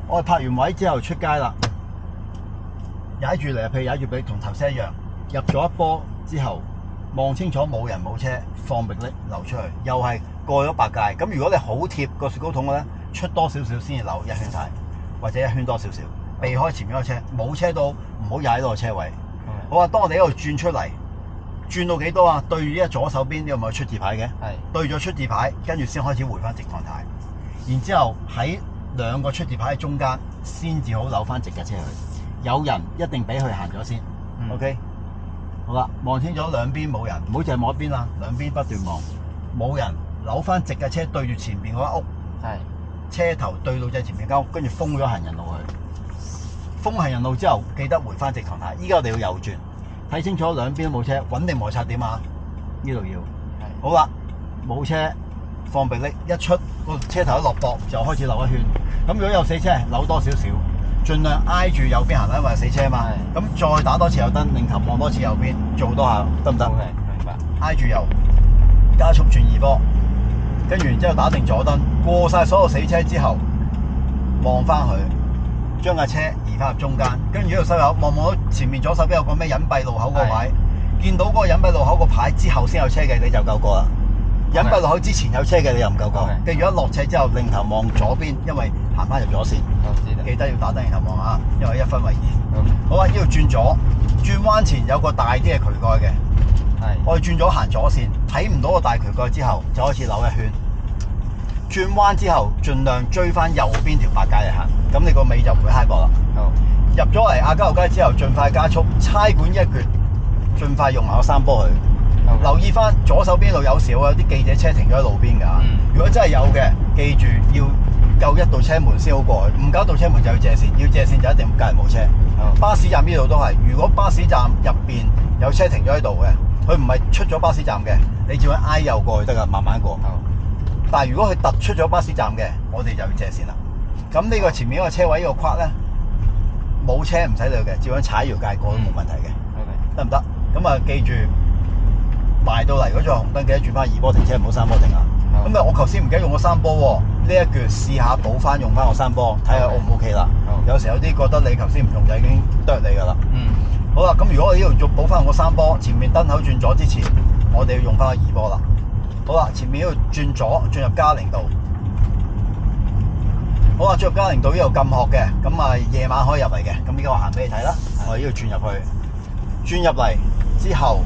我哋拍完位之後出街啦，踩住嚟，譬如踩住俾同頭車一樣，入咗一波之後，望清楚冇人冇車，放迫力流出去，又係過咗白界。咁如果你好貼個雪糕筒嘅咧，出多少少先至流一圈晒，或者一圈多少少，避開前面嗰個車，冇車到唔好踩到個車位。好啊，當我哋喺度轉出嚟，轉到幾多啊？對住呢個左手邊呢個咪出字牌嘅，係對咗出字牌，跟住先開始回翻直狀態。然之後喺兩個出字牌嘅中間，先至好扭翻直嘅車去。有人一定俾佢行咗先。OK， 好啦，望清楚兩邊冇人，唔好淨係望一邊啦，兩邊不斷望，冇人，扭翻直嘅車對住前邊嗰間屋，係車頭對到正前面間屋，跟住封咗行人路去。封行人路之後，記得回翻直狀態。依家我哋要右轉，睇清楚兩邊都冇車，穩定摩擦點啊？呢度要。好啦，冇車，放迫力一出個車頭一落膊就開始扭一圈。咁如果有死車，扭多少少，盡量挨住右邊行啦，因為死車嘛。咁再打多次右燈，擰頭望多次右邊，做多下得唔得？明白。挨住右，加速轉二波，跟住然之後打定左燈，過晒所有死車之後，望翻佢。將架車移翻入中間，跟住呢度收油，望到前面左手邊有個咩隱蔽路口個位，見到嗰個隱蔽路口個牌之後先有車嘅，你就夠過啦。隱蔽路口之前有車嘅，你又唔夠過。跟住一落斜之後，擰頭望左邊，因為行翻入左線，記得要打燈擰頭望啊，因為一分為二。好啊，呢度轉左，轉彎前有個大啲嘅渠蓋嘅，我哋轉左行左線，睇唔到個大渠蓋之後，就開始扭一圈。轉彎之後，盡量追翻右邊條白界嚟行，咁你個尾就唔會揩過啦。入咗嚟亞皆老街之後，盡快加速，差管一撅，盡快用埋個三波去。留意翻左手邊路有時會有啲記者車停咗喺路邊㗎。如果真係有嘅，記住要夠一道車門先好過去，唔夠一道車門就要借線，要借線就一定隔離冇車。巴士站呢度都係，如果巴士站入邊有車停咗喺度嘅，佢唔係出咗巴士站嘅，你只要挨右過去得㗎，慢慢過。但係如果佢突出咗巴士站嘅，我哋就要借線啦。咁呢個前面嗰個車位呢個框咧，冇車唔使理嘅，照樣踩條界過都冇問題嘅，得唔得？咁啊，記住埋到嚟嗰座紅燈，記得轉翻二波停車，唔好三波停啊。咁啊，我頭先唔記得用個三波喎，呢一橛試下補翻用翻個三波，睇下 O 唔 OK 啦。有時有啲覺得你頭先唔用就已經啄你㗎啦。好啦，咁如果我呢度做補翻個三波，前面燈口轉左之前，我哋要用翻個二波啦。好啦，前面呢度轉左，進入嘉寧道。好啦，進入嘉寧道呢度禁學嘅，咁啊夜晚可以入嚟嘅。咁依家我行俾你睇啦。我呢度轉入去，轉入嚟之後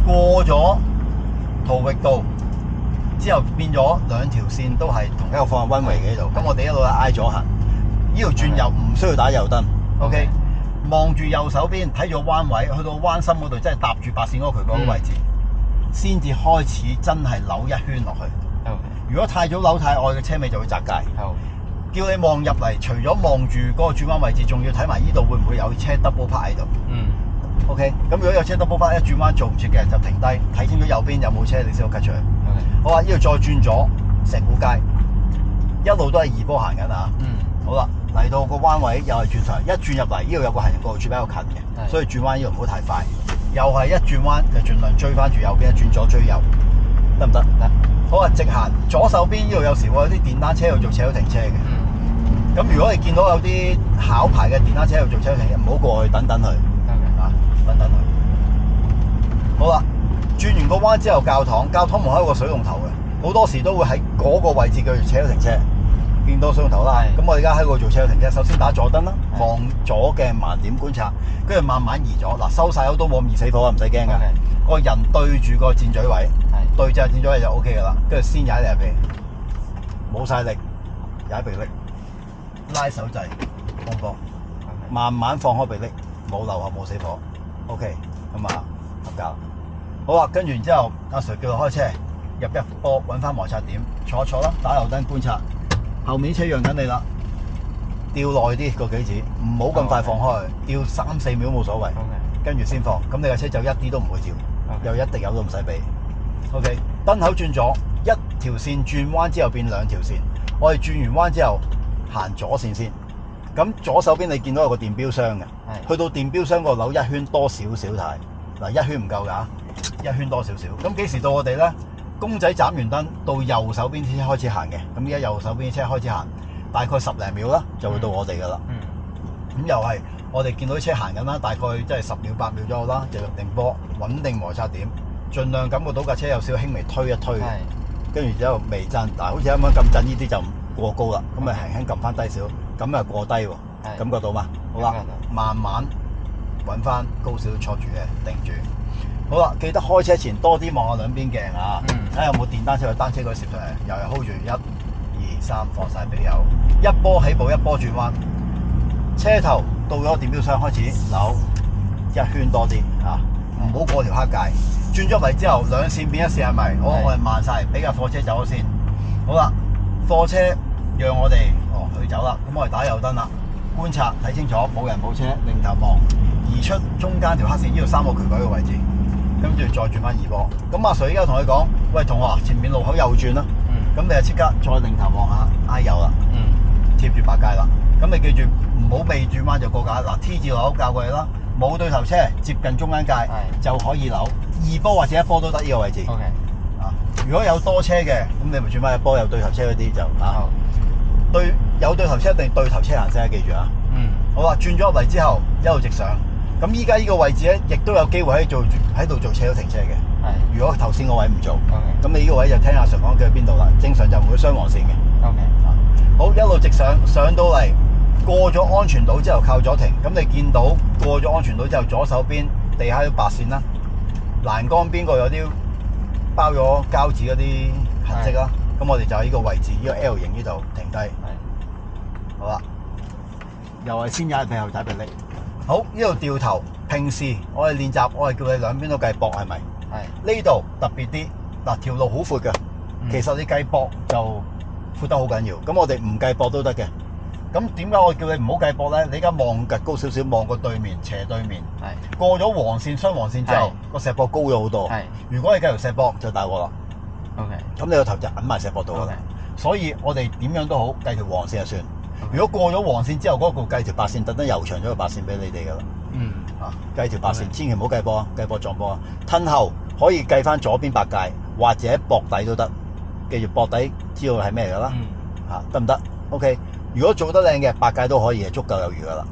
過咗陶域道之後，變咗兩條線都係同一個方向溫圍嘅呢度。咁我哋一路挨左行，呢度轉右唔需要打右燈。OK， 望住右手邊，睇住個彎位，去到彎心嗰度，即係搭住白線嗰個渠嗰個位置。先至開始真係扭一圈落去。如果太早扭太愛嘅車尾就會窄界。叫你望入嚟，除咗望住嗰個轉彎位置，仲要睇埋呢度會唔會有車 double park 喺度。OK， 咁如果有車 double park 一轉彎做唔切嘅，就停低，睇清楚右邊有冇車，你先好 cut 出去。好啊，呢度再轉左石鼓街，一路都係二波行緊啊。好啦，嚟到個彎位又係轉上，一轉入嚟呢度有個行人過路處比較近嘅，所以轉彎呢度唔好太快。又係一轉彎就盡量追翻住右邊，一轉左追右，得唔得？得。好啊，直行左手邊呢度有時會有啲電單車喺度做斜路停車嘅。咁如果你見到有啲考牌嘅電單車喺度做斜路停車，唔好過去，等等佢。啊，等等佢。好啦，轉完個彎之後，教堂門口有個水龍頭嘅，好多時都會喺嗰個位置叫做斜路停車。見到水龍頭啦，咁我而家喺度做斜路停車，首先打左燈啦，望左嘅盲點觀察，跟住慢慢移咗。嗱，收晒油都冇咁易死火啊，唔使驚噶。個人對住個箭嘴位，對正箭嘴位就 O K 噶啦。跟住先踩嚟皮，冇晒力，踩迫力，拉手掣，放波，慢慢放開迫力，冇漏喉冇死火 ，O K， 咁啊合格。好啊，跟住然之後，阿 Sir 叫我開車入一波，揾翻摩擦點，坐一坐啦，打右燈觀察。後面車讓緊你啦，吊耐啲個幾指，唔好咁快放開，吊3-4秒冇所謂，跟住先放，咁你架車就一啲都唔會照，又一滴油都唔使俾。OK， 燈口轉左，一條線轉彎之後變兩條線，我哋轉完彎之後行左線先。咁左手邊你見到有個電錶箱嘅，去到電錶箱個扭一圈多少少軚，嗱一圈唔夠㗎，一圈多少少。咁幾時到我哋咧？公仔斬完燈到右手邊啲車開始行嘅，咁依家右手邊啲車開始行，大概10零秒啦，就會到我哋噶啦。咁又係我哋見到啲車行緊啦，大概即係10秒8秒左右啦，就入定波，穩定摩擦點，盡量感覺到架車有少少輕微推一推，跟住之後微震，但係好似啱啱咁震呢啲就過高啦，咁咪輕輕撳翻低少，咁啊過低喎，感覺到嘛？好啦，慢慢揾翻高少少坐住嘅，定住。好啦，記得開車前多啲望下兩邊鏡啊，睇下有冇電單車或單車嗰個攝上嚟，又係 hold 住1、2、3放晒俾油，一波起步一波轉彎，車頭到咗電錶箱開始扭一圈多啲啊，唔好過條黑界，轉咗嚟之後兩線變一線係咪？好，我哋慢晒，俾架貨車走咗先。好啦，貨車讓我哋佢走啦，咁我哋打右燈啦，觀察睇清楚冇人冇車，擰頭望，移出中間條黑線呢度3個渠軌嘅位置。跟住再轉翻2波，咁阿 Sir 依家同佢講：喂，同學，前面路口右轉啦。咁你就即刻再擰頭望下，挨右啦。貼住白界啦。咁你記住唔好未轉彎就過界。嗱 T 字路口教過你啦，冇對頭車，接近中間界就可以扭2波或者1波都得呢個位置。如果有多車嘅，咁你咪轉翻1波，有對頭車嗰啲就有對頭車一定對頭車行先，記住啊。好啦，轉咗入嚟之後一路直上。咁依家呢個位置咧，亦都有機會喺度做斜路停車嘅。如果頭先個位唔做，咁你呢個位就聽阿 Sir 講佢喺邊度啦。正常就唔會雙黃線嘅。好，一路直上，上到嚟過咗安全島之後靠左停。咁你見到過咗安全島之後，左手邊地下有白線啦，欄杆邊個有啲包咗膠紙嗰啲痕跡啦。咁我哋就喺呢個位置，呢個 L 型呢度停低。好啦，又係先踩臂後踩臂力。好，呢度掉頭，平時我哋練習，我係叫你兩邊都計膊，係咪？呢度特別啲，嗱條路好闊嘅，其實你計膊就闊得好緊要。咁我哋唔計膊都得嘅。咁點解我叫你唔好計膊咧？你而家望趌高少少，望個對面斜對面，過咗黃線雙黃線之後，個石膊高咗好多。如果你計條石膊就大鑊啦。咁你個頭就揞埋石膊度啦。所以我哋點樣都好，計條黃線就算。如果過咗黃線之後，嗰個計條白線，特登悠長咗個白線俾你哋噶啦。計條白線，千祈唔好計波，計波撞波啊！褪後可以計翻左邊白界，或者膊底都得。記住膊底知道係咩噶啦？得唔得 ？OK。如果做得靚嘅白界都可以，足夠有餘噶啦。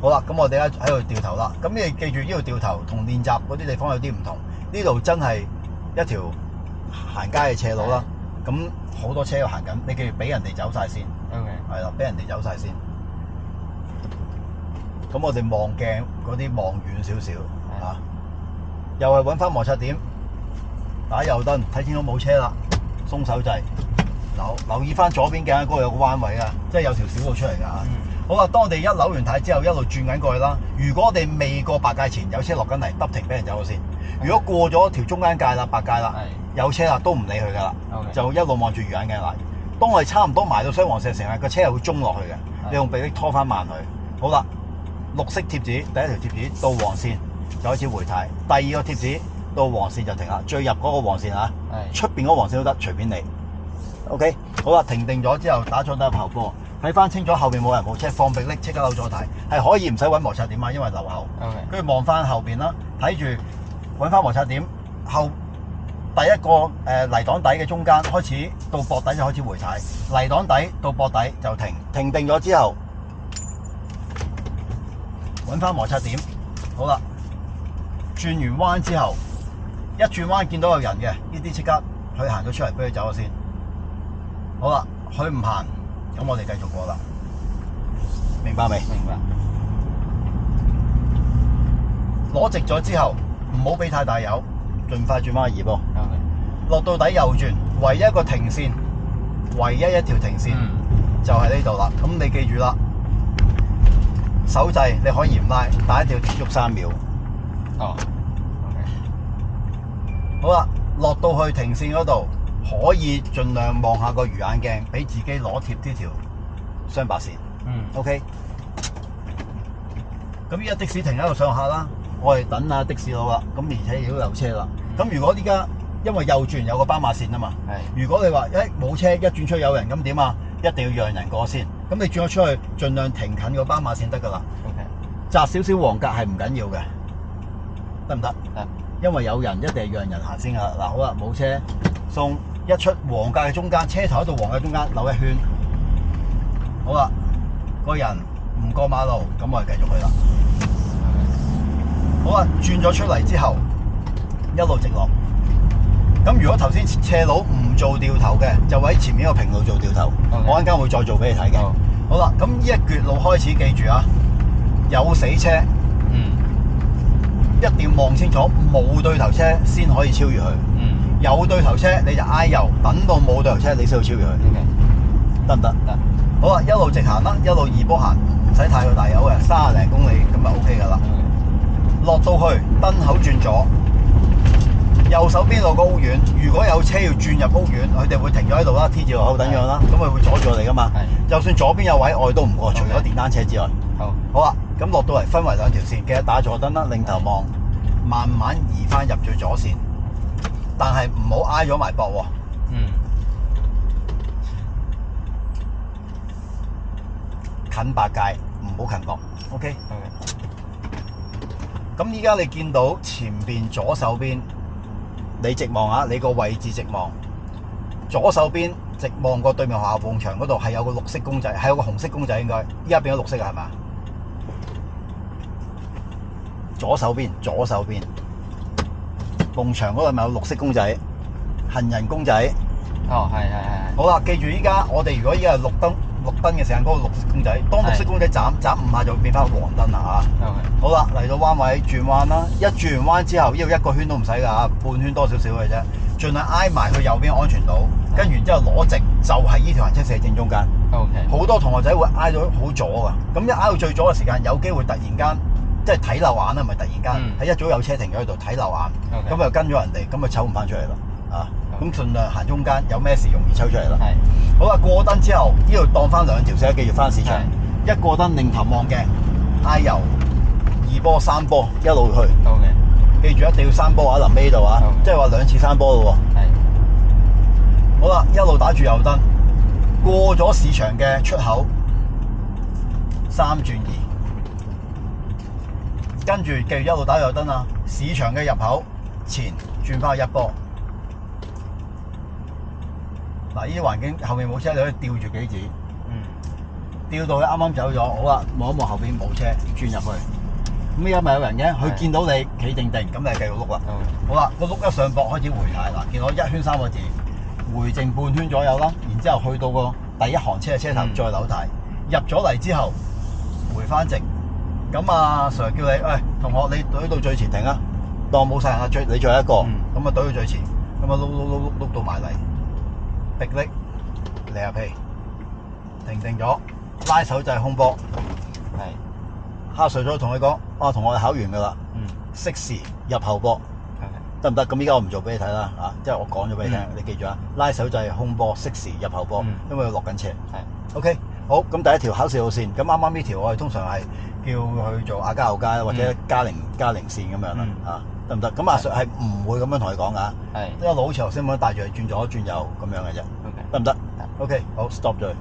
好啦，咁我哋喺度掉頭啦。咁你記住呢度掉頭同練習嗰啲地方有啲唔同。呢度真係一條行街嘅斜路啦。咁好多車要行緊，你記住俾人哋走晒先。係啦，俾人哋走晒先。咁我哋望鏡嗰啲望遠少少嚇，又係揾翻摩擦點，打右燈睇清楚冇車啦，鬆手掣，留意翻左邊鏡嗰度有個彎位啊，即係有條小路出嚟㗎嚇。好啦，當我哋一扭完軚之後，一路轉緊過去啦。如果我哋未過白界前有車落緊嚟，得停俾人走咗先。如果過咗條中間界啦、白界啦，有車啦都唔理佢㗎啦，就一路望住魚眼鏡啦。當我哋差唔多埋到雙黃線，成日個車係會衝落去嘅，你用臂力拖翻慢佢。好啦，綠色貼紙第一條貼紙到黃線就開始回軚，第二個貼紙到黃線就停啦。最入嗰個黃線啊，出邊嗰個黃線都得，隨便你。OK， 好啦，停定咗之後打左燈入後波，睇翻清楚後邊冇人冇車，放臂力即刻扭左軚，係可以唔使揾摩擦點啊，因為留後。跟住望翻後邊啦，睇住揾翻摩擦點後。第一個泥擋底嘅中間開始到膊底就開始回軚，泥擋底到膊底就停，停定咗之後揾翻摩擦點。好啦，轉完彎之後，一轉彎見到有人嘅，呢啲即刻佢行咗出嚟俾佢走咗先。好啦，佢唔行，咁我哋繼續過啦。明白未？明白。攞直咗之後，唔好俾太大油。盡快轉翻2波，落到底右轉，唯一一個停線，唯一一條停線就係呢度啦。咁你記住啦，手掣你可以唔拉，但一定要貼足3秒。好啦，落到去停線嗰度，可以盡量望下個魚眼鏡，俾自己攞貼呢條雙白線。OK。咁依家的士停喺度上下啦。我哋等下的士佬啦，咁而且亦都有車啦。咁如果依家因為右轉有個斑馬線啊嘛，如果你話冇車一轉出有人，咁點啊？一定要讓人過先。咁你轉咗出去，盡量停近個斑馬線得噶啦。窄少少黃格係唔緊要嘅，得唔得？因為有人一定係讓人行先噶啦。嗱，好啦，冇車送一出黃格嘅中間，車頭喺度黃格中間扭一圈，好啦，個人唔過馬路，咁我哋繼續去啦。好啦，轉咗出嚟之後，一路直落。咁如果頭先斜路唔做掉頭嘅，就喺前面個平路做掉頭。我陣間會再做俾你睇嘅。好啦，咁呢一橛路開始，記住啊，有死車，一定要望清楚，冇對頭車先可以超越佢。有對頭車你就挨右，等到冇對頭車你先去超越佢。得唔得？得。好啦，一路直行啦，一路二波行，唔使太過大油嘅，30零公里咁就 OK 噶啦。落到去燈口轉左，右手邊路個屋苑，如果有車要轉入屋苑，佢哋會停咗喺度啦 ，T 字路口等樣啦，咁佢會阻住我哋噶嘛。就算左邊有位，我哋都唔過，除咗電單車之外。好啦，咁落到嚟分為2條線，記得打左燈啦，擰頭望，慢慢移翻入最左線，但係唔好挨咗埋膊喎。近白界，唔好近膊。OK。咁依家你見到前邊左手邊，你直望下，你個位置直望，左手邊直望過對面學校埲牆嗰度係有個綠色公仔，係有個紅色公仔應該，依家變咗綠色啊，係嘛？左手邊埲牆嗰度咪有綠色公仔，行人公仔。係。好啦，記住依家我哋如果依家係綠燈嘅時間，嗰個綠色公仔，當綠色公仔斬5下就會變翻黃燈啦嚇。好啦，嚟到彎位轉彎啦，一轉完彎之後，呢度1個圈都唔使㗎嚇，半圈多少少嘅啫，盡量挨埋去右邊安全島，跟住之後攞直就係呢條行車線正中間。好多同學仔會挨到好左㗎，咁一挨到最左嘅時間，有機會突然間即係睇漏眼啦，唔係突然間喺一早有車停咗喺度睇漏眼，咁就跟咗人哋，咁就抽唔翻出嚟啦啊！咁盡量行中間，有咩事容易抽出嚟啦。好啦，過燈之後，呢度當翻2條線，記住翻市場。一過燈，擰頭望鏡，挨右，2波3波一路去。記住一定要3波啊！臨尾呢度啊，即係話2次3波咯喎。好啦，一路打住右燈，過咗市場嘅出口，3轉2，跟住記住一路打右燈啊！市場嘅入口前轉翻去1波。嗱，呢啲環境後面冇車，你可以吊住幾指，吊到佢啱啱走咗，好啦，望一望後邊冇車，轉入去。咁依家咪有人嘅，佢見到你企定定，咁你繼續碌啦。好啦，個碌一上膊開始回軚嗱，見到1圈3個字，回剩半圈左右啦，然之後去到個第一行車嘅車頭再扭軚，入咗嚟之後回翻直。咁啊 Sir 叫你，喂，同學你隊到最前停啊，當冇晒人啦，你最後一個，咁啊隊到最前，咁啊碌到埋嚟。迫力離合器，停定咗，拉手掣空波，下水咗同佢講，同我哋考完噶啦，適時入後波，得唔得？咁依家我唔做俾你睇啦，即係我講咗俾你聽，你記住啊，拉手掣空波，適時入後波，因為佢落緊斜。OK， 好，咁第一條考試路線，咁啱啱呢條我哋通常係叫佢做亞皆老街或者加寧線咁樣啦，得唔得？咁阿 Sir 係唔會咁樣同佢講噶，一路好似頭先咁樣帶住佢轉左轉右咁樣嘅啫，得唔得？OK，好 stop 咗佢。